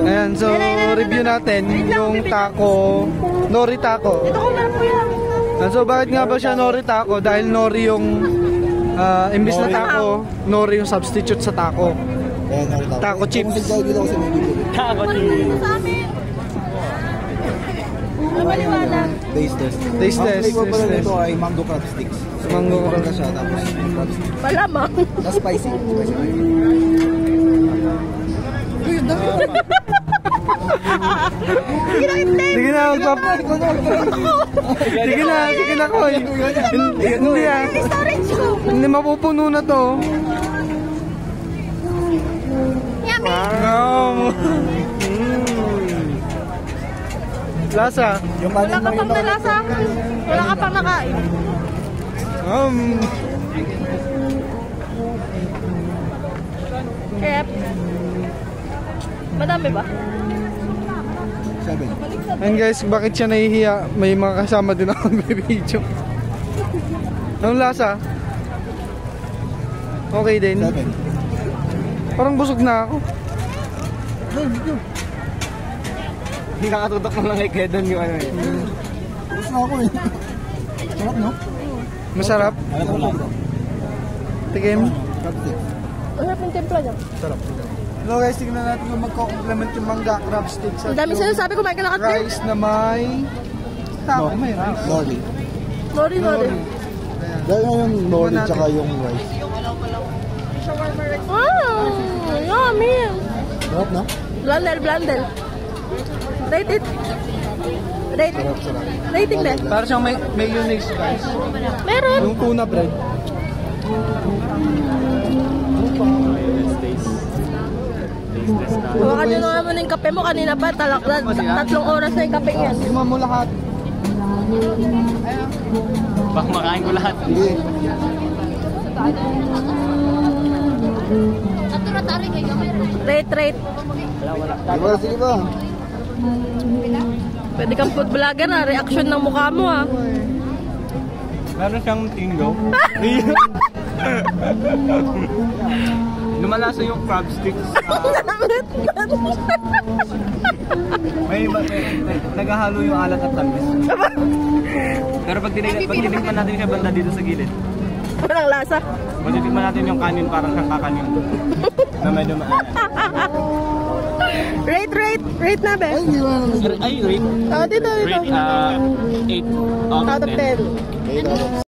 Ayan, so review natin yung taco, nori taco. So bakit nga ba siya nori taco? Dahil nori yung imbis na taco, nori yung substitute sa taco. Taco chips. Taco chips. Taste test. Taste test. Ito ay mango crab sticks. Mango crab na siya, tapos crab sticks. Malamang. Tapos spicy. Sige na, magpapa. Sige na, Koy. Hindi ah. Hindi mapupuno na to. Wow. Lasa. Wala ka pang nalasa. Wala ka pang nakain. Kep. Madami ba? 7. And guys, bakit siya nahihiya? May mga kasama din ako mag-video. Anong lasa? Okay din. 7. Parang busog na ako. Hindi nakatutok mo lang kay Kedon yung ano eh. Gusto ako eh. Sarap, no? Masarap. Alam ko lang. Tigim. Crab sticks. Masarap yung templa niya. Sarap. Hello guys, tignan natin kung magko-complement yung mangga crab sticks. Ang dami sinasabi ko, may kalakat din. Rice na may taco, may rice. Nori. Nori. Dahil nga yung nori tsaka yung rice. Yummy. Sarap, no? Blandel. Rate it. Sarap. Rating din. Para siyang may mayonnaise guys. Meron. Yung tuna bread. Huwag nyo naman yung kape mo. Kanina pa, 3 oras na yung kape yan. Tingnan mo lahat. Baka makain ko lahat. Sige. Rate. Sige ba? Pwede kang food vlogger na. Reaction ng mukha mo ha. Meron siyang tingo. Lumalasa yung crab sticks. May naghahalo yung alat at tamis. Pero pag tinikman natin siya banda dito sa gilid. Walang lasa. Pag tinikman natin yung kanin parang siyang kakanin. Na may dumaan. Rate na, be. Ay, Ay, rate. Oh, dito. Rate 8 Out of 10. 10.